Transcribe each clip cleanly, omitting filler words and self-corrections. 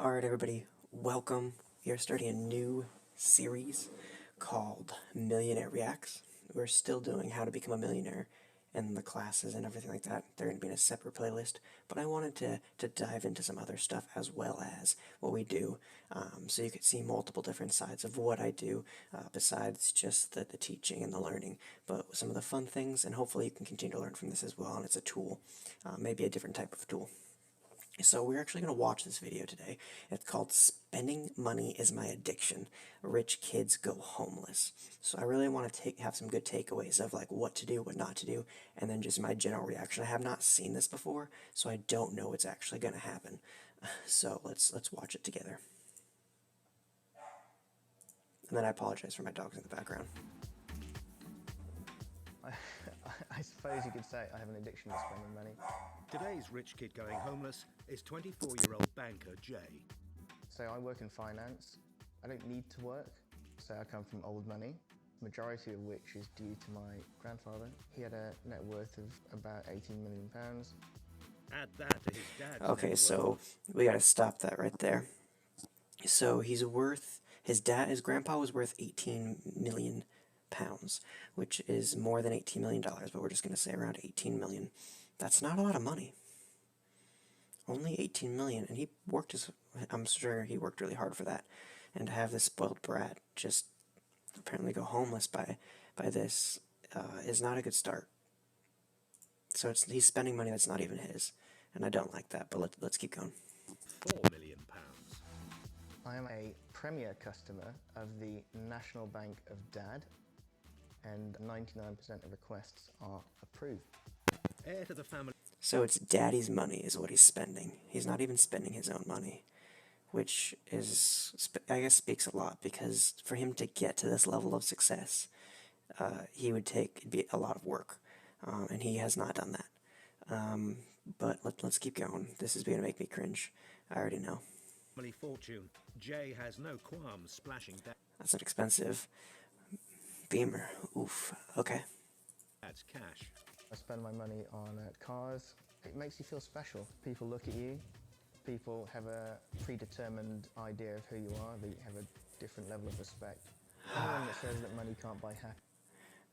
Alright, everybody, welcome. We are starting a new series called Millionaire Reacts. We're still doing How to Become a Millionaire and the classes and everything like that. They're going to be in a separate playlist, but I wanted to dive into some other stuff as well as what we do, so you could see multiple different sides of what I do, besides just the teaching and the learning, but some of the fun things, and hopefully you can continue to learn from this as well, and it's a tool, maybe a different type of tool. So we're actually going to watch this video today. It's called Spending Money is My Addiction. Rich Kids Go Homeless. So I really want to have some good takeaways of like what to do, what not to do, and then just my general reaction. I have not seen this before, so I don't know what's actually going to happen. So let's watch it together. And then I apologize for my dogs in the background. I suppose you could say I have an addiction to spending money. Today's rich kid going homeless is 24-year-old banker Jay. So I work in finance. I don't need to work, so I come from old money, majority of which is due to my grandfather. He had a net worth of about £18 million. Add that to his dad's Okay, so we got to stop that right there. So his grandpa was worth 18 million pounds, which is more than $18 million, but we're just going to say around 18 million. That's not a lot of money. Only 18 million, and I'm sure he worked really hard for that. And to have this spoiled brat just apparently go homeless by this is not a good start. So he's spending money that's not even his, and I don't like that, but let's keep going. £4 million. I am a premier customer of the National Bank of Dad, and 99% of requests are approved. Heir to the family. So it's daddy's money is what he's spending. He's not even spending his own money, which is, I guess, speaks a lot, because for him to get to this level of success, it'd be a lot of work, and he has not done that. But let's keep going. This is going to make me cringe. I already know. Family fortune. Jay has no qualms splashing That's an expensive Beamer. Oof. Okay. dad's cash. I spend my money on cars. It makes you feel special. People look at you. People have a predetermined idea of who you are. They have a different level of respect. Anyone that says that money can't buy happiness.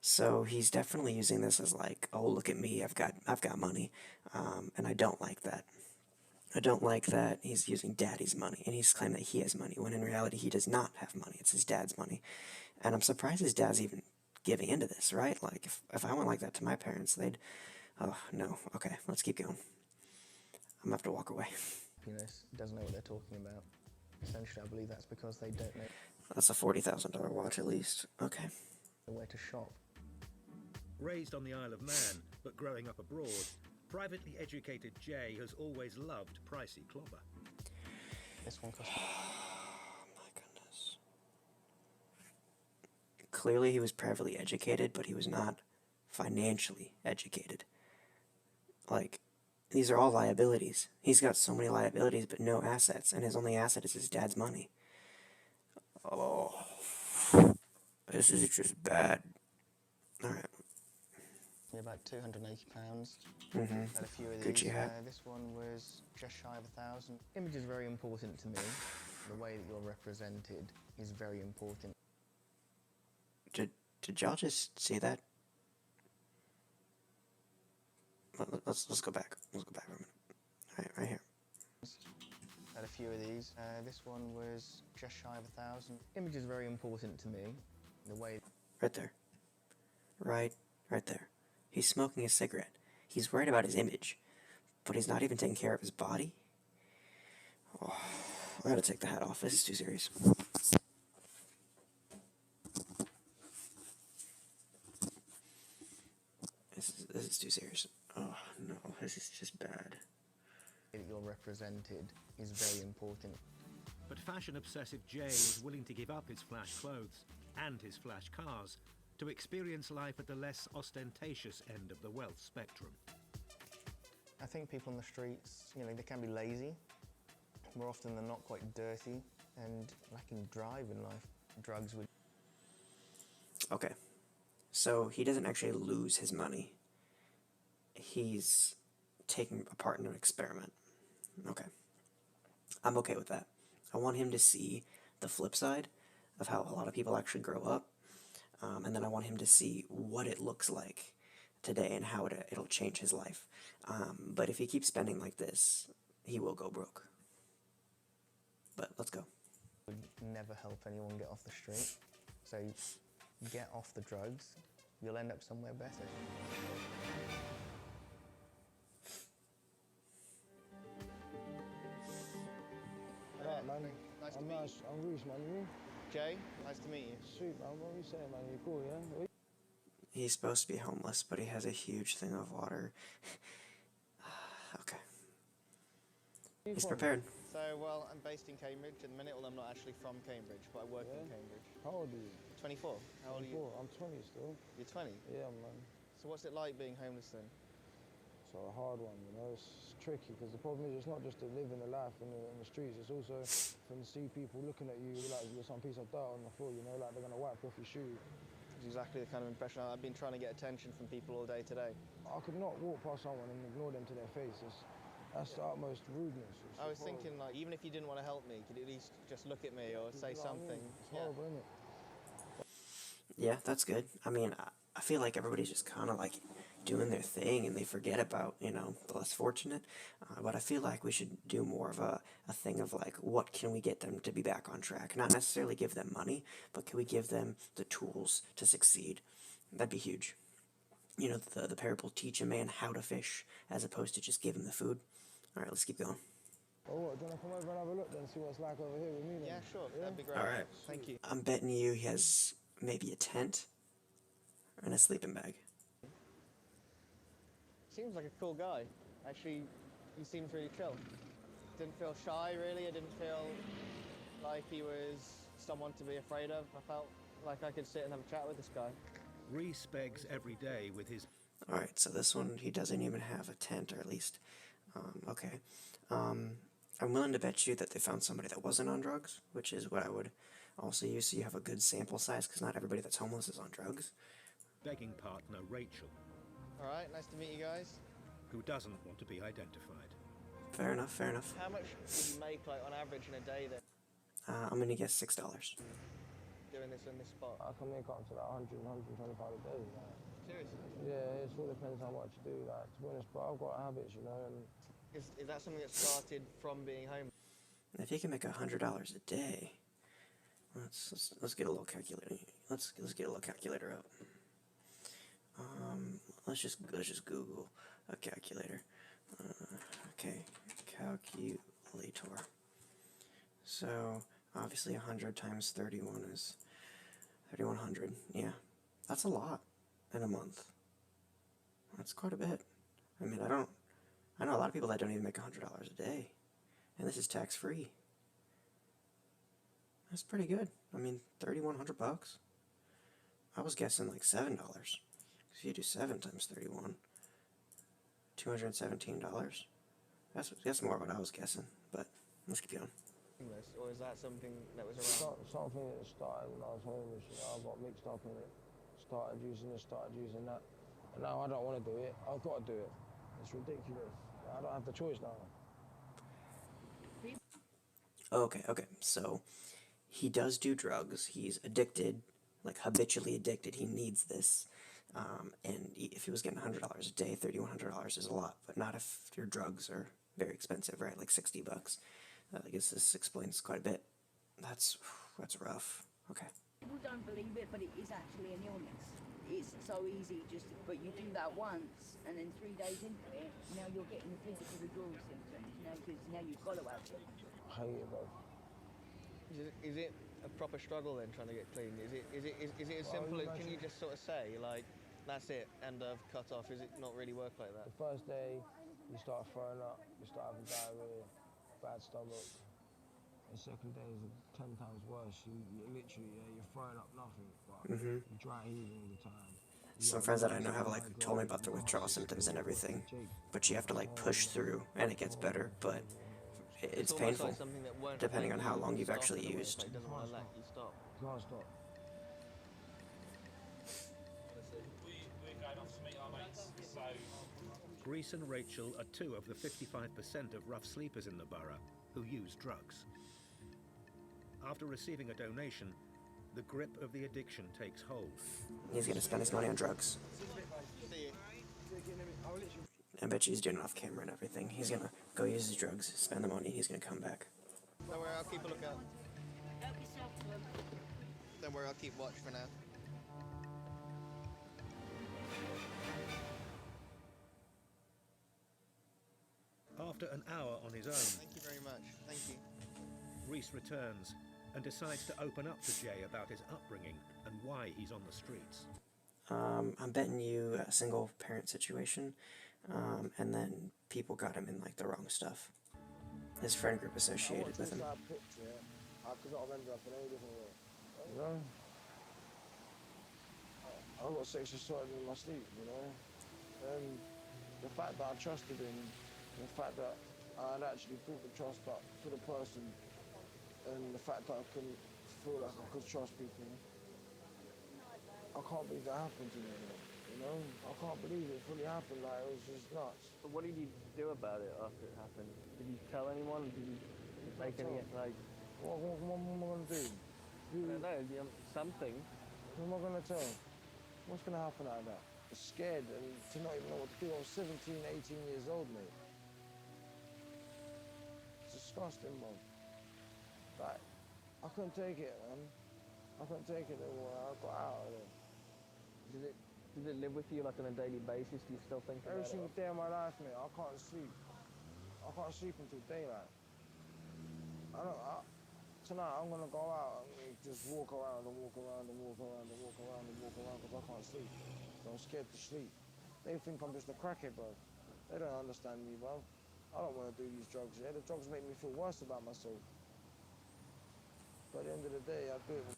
So he's definitely using this as like, oh, look at me, I've got money, and I don't like that. I don't like that he's using daddy's money, and he's claiming that he has money, when in reality he does not have money. It's his dad's money. And I'm surprised his dad's even giving into this, right? Like, if I went like that to my parents, they'd, oh, no. Okay, let's keep going. I'm gonna have to walk away. Happiness doesn't know what they're talking about. Essentially, I believe that's because they don't know That's a $40,000 watch, at least. Okay. where to shop. Raised on the Isle of Man, but growing up abroad, privately educated Jay has always loved pricey clobber. This one costs. My goodness. Clearly he was privately educated, but he was not financially educated. Like, these are all liabilities. He's got so many liabilities, but no assets, and his only asset is his dad's money. Oh, this is just bad. Alright. About £280. Had a few of Gucci these. hat. This one was just shy of 1,000. Image is very important to me. The way that you're represented is very important. Did y'all just see that? Let's go back. Let's go back for a minute. Alright, right here. Had a few of these. This one was just shy of 1,000. Image is very important to me. The way. Right there. Right there. He's smoking a cigarette. He's worried about his image, but he's not even taking care of his body. Oh, I gotta take the hat off. This is too serious. This is too serious. Oh no, this is just bad. That you're represented is very important. But fashion-obsessive Jay is willing to give up his flash clothes and his flash cars to experience life at the less ostentatious end of the wealth spectrum. I think people on the streets, they can be lazy. More often than not, quite dirty and lacking drive in life. Drugs would. Okay, so he doesn't actually lose his money. He's taking part in an experiment. Okay. I'm okay with that. I want him to see the flip side of how a lot of people actually grow up, and then I want him to see what it looks like today and how it'll change his life. But if he keeps spending like this, he will go broke. But let's go. Would never help anyone get off the street. So get off the drugs, you'll end up somewhere better. Right, man. Nice to I'm meet you. nice. I'm Reese, man. You? Jay, nice to meet you. Sweet, man. What are you saying, man? You cool, yeah? He's supposed to be homeless, but he has a huge thing of water. Okay. Where you He's from? prepared. So, well, I'm based in Cambridge at the minute. Well, I'm not actually from Cambridge, but I work in Yeah? Cambridge. How old are you? 24. How old are you? 24. I'm 20 still. You're 20. Yeah, man. So what's it like being homeless then? So a hard one, you know. It's tricky because the problem is it's not just to live in the life in the streets. It's also when you see people looking at you like you're some piece of dirt on the floor, you know, like they're gonna wipe off your shoe. It's exactly the kind of impression I've been trying to get attention from people all day today. I could not walk past someone and ignore them to their face. That's the utmost rudeness. It's I was horrible. thinking, like, even if you didn't want to help me, could you at least just look at me or say You know what I mean? something? It's horrible, isn't it? Yeah, that's good. I mean, I feel like everybody's just kind of like doing their thing and they forget about, the less fortunate. But I feel like we should do more of a thing of like, what can we get them to be back on track? Not necessarily give them money, but can we give them the tools to succeed? That'd be huge. You know, the parable, teach a man how to fish as opposed to just give him the food. All right, let's keep going. Well, what, do you want to come over and have a look then, see what it's like over here with me then? Yeah, sure. Yeah? That'd be great. All right. Thank you. I'm betting you he has maybe a tent and a sleeping bag. Seems like a cool guy. Actually, he seems really chill. Didn't feel shy, really. I didn't feel like he was someone to be afraid of. I felt like I could sit and have a chat with this guy. Reese begs every day with his All right, so this one, he doesn't even have a tent, or at least, okay. I'm willing to bet you that they found somebody that wasn't on drugs, which is what I would also use, so you have a good sample size, because not everybody that's homeless is on drugs. begging partner, Rachel, All right, nice to meet you guys. who doesn't want to be identified. Fair enough, fair enough. How much do you make, like, on average in a day then, I'm going to guess $6. doing this in this spot? I can make up to like 100, 125 a day. Like. Seriously? Yeah, it all depends how much you do. Like, to be honest, but I've got habits, you know. And Is that something that started from being homeless? If you can make $100 a day, let's get a little calculator. Let's get a little calculator out. Let's just Google a calculator. Okay, calculator. So obviously 100 times 31 is 3,100. Yeah, that's a lot in a month. That's quite a bit. I mean, I know a lot of people that don't even make $100 a day, and this is tax free. That's pretty good. I mean, 3,100 bucks. I was guessing like $7. If you do 7 times 31, $217. That's more what I was guessing. But let's keep going. Homeless, or is that something that was around? something that started when I was homeless, you know, I got mixed up in it. Started using this, started using that. And now I don't want to do it. I've got to do it. It's ridiculous. I don't have the choice now. Okay. So he does do drugs. He's addicted, like habitually addicted. He needs this. And if he was getting $100 a day, $3,100 is a lot, but not if your drugs are very expensive, right? Like $60. I guess this explains quite a bit. That's rough. Okay. People don't believe it, but it is actually an illness. It's so easy, but you do that once, and then 3 days into it, now you're getting the physical withdrawal symptoms, because now you've got to have it. I hate it, bro. Is it a proper struggle then, trying to get clean? Is it as simple as, can you just sort of say, like, that's it, end of, cut off? Is it not really work like that? The first day, you start throwing up, you start having diarrhea, bad stomach. The second day is 10 times worse. You literally, you're throwing up nothing, but you're dry heaving all the time. Some friends that I know have like told me about their withdrawal symptoms and everything, but you have to like push through, and it gets better, but it's almost painful, like something that won't depending on let how you long you've stop actually in a way, used. but it doesn't want to let you stop. You can't stop. Reese and Rachel are two of the 55% of rough sleepers in the borough who use drugs. After receiving a donation, the grip of the addiction takes hold. He's going to spend his money on drugs. I bet you he's doing it off camera and everything. He's going to go use his drugs, spend the money, he's going to come back. Don't worry, I'll keep a lookout. Don't worry, I'll keep watch for now. After an hour on his own, Thank you very much. Thank you. Reese returns and decides to open up to Jay about his upbringing and why he's on the streets. I'm betting you a single parent situation, and then people got him in like the wrong stuff. His friend group associated with him. I could not remember up in any different way. You know? I got sexually assaulted in my sleep, you know? And the fact that I trusted him, the fact that I'd actually built the trust up to the person, and the fact that I couldn't feel like I could trust people, I can't believe that happened to me, you know? I can't believe it fully happened, like, it was just nuts. But what did you do about it after it happened? Did you tell anyone? Did you make any, like... What am I gonna do? I don't know, something. Who am I gonna tell? What's gonna happen out of that? I'm scared and to not even know what to do. I'm 17, 18 years old, mate. It's disgusting, man. Like, I couldn't take it, man. I couldn't take it anymore. I got out of there. Does it live with you like on a daily basis? Do you still think about Every it? single day of my life, mate, I can't sleep. I can't sleep until daylight. Tonight I'm gonna go out and just walk around and walk around and walk around and walk around and walk around because I can't sleep. So I'm scared to sleep. They think I'm just a crackhead, bro. They don't understand me, bro. I don't want to do these drugs, yeah? The drugs make me feel worse about myself. But at the end of the day, I do it.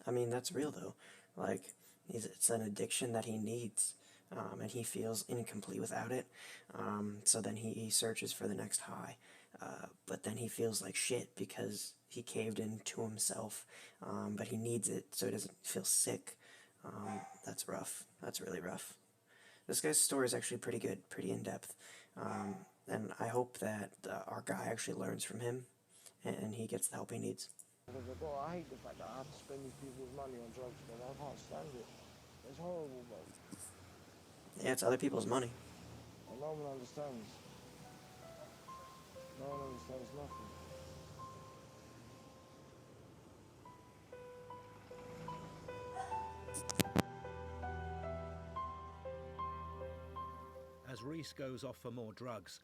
I mean, that's real though. Like, it's an addiction that he needs, and he feels incomplete without it. So then he searches for the next high, but then he feels like shit because he caved in to himself. But he needs it so he doesn't feel sick. That's rough. That's really rough. This guy's story is actually pretty good, pretty in depth, and I hope that our guy actually learns from him, and he gets the help he needs. Because I hate the fact that I have to spend these people's money on drugs, but I can't stand it. It's horrible, bro. Yeah, it's other people's money. And no one understands. No one understands nothing. As Reese goes off for more drugs,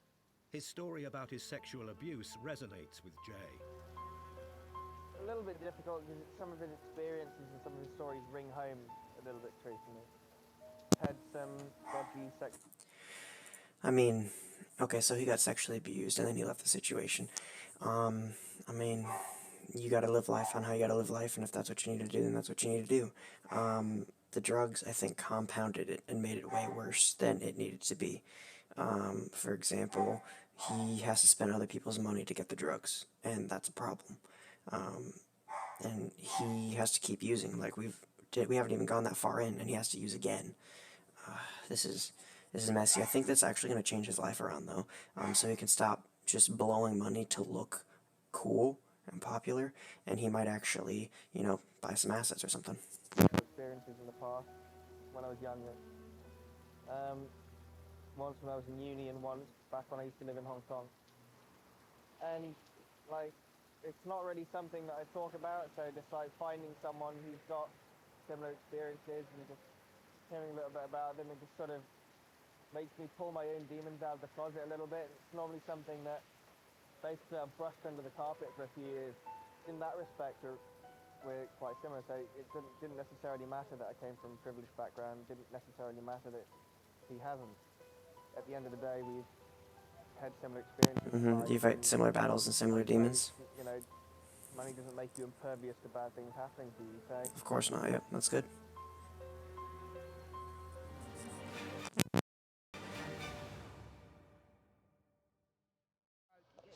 his story about his sexual abuse resonates with Jay. A little bit difficult because some of his experiences and some of his stories ring home a little bit true for me. Had some dodgy sex... I mean, okay, so he got sexually abused and then he left the situation. I mean, you gotta live life on how you gotta live life, and if that's what you need to do, then that's what you need to do. The drugs, I think, compounded it and made it way worse than it needed to be. For example, he has to spend other people's money to get the drugs, and that's a problem. And he has to keep using, like we haven't even gone that far in, and he has to use again. This is messy. I think that's actually going to change his life around, though, so he can stop just blowing money to look cool and popular, and he might actually, you know, buy some assets or something. experiences in the past when I was younger. Once when I was in uni and once back when I used to live in Hong Kong. And like, it's not really something that I talk about, so just like finding someone who's got similar experiences and just hearing a little bit about them, it just sort of makes me pull my own demons out of the closet a little bit. It's normally something that basically I've brushed under the carpet for a few years. In that respect, we're quite similar, so it didn't necessarily matter that I came from a privileged background, didn't necessarily matter that he hasn't. At the end of the day, we've had similar experiences. You fight similar battles and similar demons. You know, money doesn't make you impervious to bad things happening to you, so... Of course not, yep, that's good.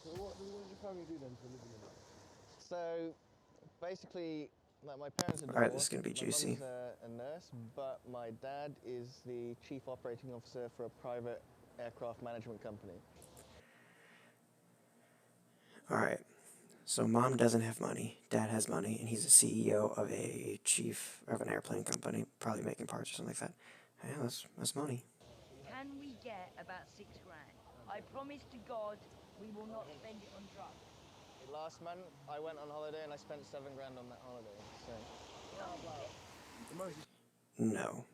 So what did your family do then for a living? So basically, like my parents are divorced. Alright, this is going to be juicy. My mum's a nurse, but my dad is the chief operating officer for a private aircraft management company. Alright, So mom doesn't have money, dad has money, and he's a CEO of a chief of an airplane company, probably making parts or something like that. Yeah, that's money. Can we get about 6 grand? I promise to God we will not spend it on drugs. Last month, I went on holiday and I spent 7 grand on that holiday. So No.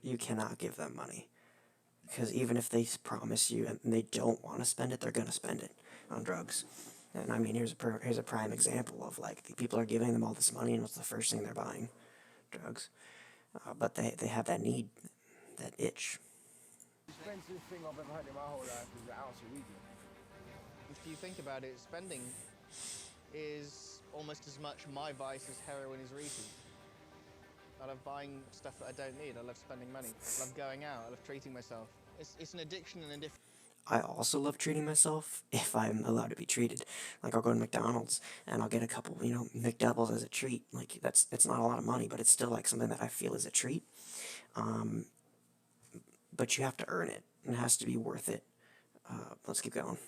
You cannot give them money. Because even if they promise you and they don't want to spend it, they're going to spend it on drugs. And I mean, here's a prime example of like the people are giving them all this money, and what's the first thing they're buying? Drugs. But they have that need, that itch. The expensive thing I've ever had in my whole life is an ounce of weed. if you think about it, spending is almost as much my vice as heroin is Reese's. I love buying stuff that I don't need. I love spending money. I love going out. I love treating myself. It's an addiction and a different. I also love treating myself if I'm allowed to be treated. Like I'll go to McDonald's and I'll get a couple, McDoubles as a treat. Like it's not a lot of money, but it's still like something that I feel is a treat. But you have to earn it. It has to be worth it. Let's keep going.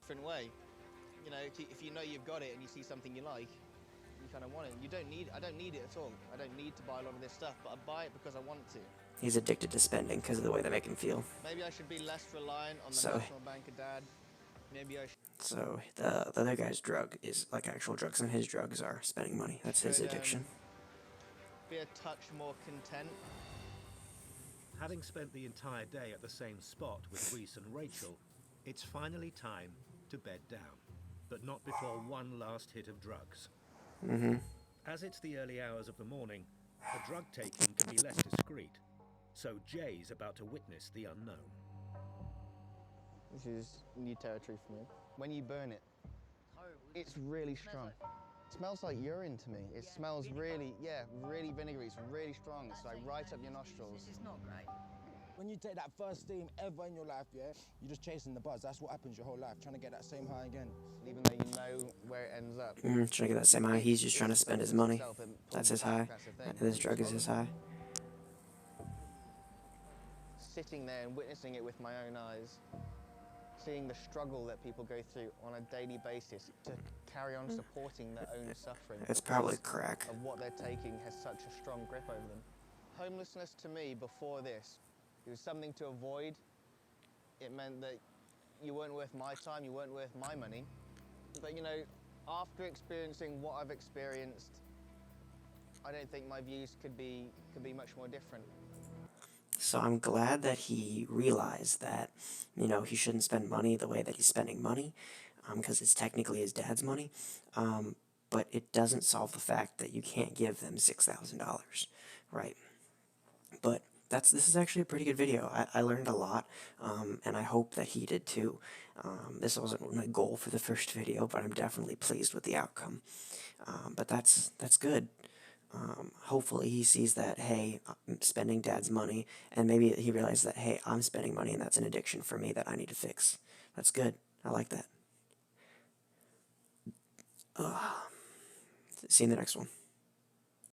Different way. If you know you've got it and you see something you like, you kind of want it. I don't need it at all. I don't need to buy a lot of this stuff, but I buy it because I want to. He's addicted to spending because of the way they make him feel. Maybe I should be less reliant on the National Bank of Dad. Maybe I should. So the other guy's drug is like actual drugs, and his drugs are spending money. That's his addiction. Be a touch more content. Having spent the entire day at the same spot with Reese and Rachel, it's finally time to bed down, but not before one last hit of drugs. As it's the early hours of the morning, the drug taking can be less discreet, so Jay's about to witness the unknown. This is new territory for me. When you burn it, it's really strong. It smells like urine to me. It smells really vinegary. It's really strong. It's like right up your nostrils. This is not great. When you take that first steam ever in your life, yeah, you're just chasing the buzz. That's what happens your whole life, trying to get that same high again. Even though you know where it ends up. Trying to get that same high. He's just trying to spend his money. That's his high. This drug is his high. Sitting there and witnessing it with my own eyes, seeing the struggle that people go through on a daily basis to carry on supporting their own suffering. It's probably crack. Of what they're taking has such a strong grip over them. Homelessness to me before this, it was something to avoid. It meant that you weren't worth my time, you weren't worth my money. But after experiencing what I've experienced, I don't think my views could be much more different. So I'm glad that he realized that, he shouldn't spend money the way that he's spending money, because it's technically his dad's money. But it doesn't solve the fact that you can't give them $6,000, right? But this is actually a pretty good video. I learned a lot, and I hope that he did too. This wasn't my goal for the first video, but I'm definitely pleased with the outcome. But that's good. Hopefully he sees that, hey, I'm spending dad's money, and maybe he realizes that, hey, I'm spending money and that's an addiction for me that I need to fix. That's good. I like that. See you in the next one.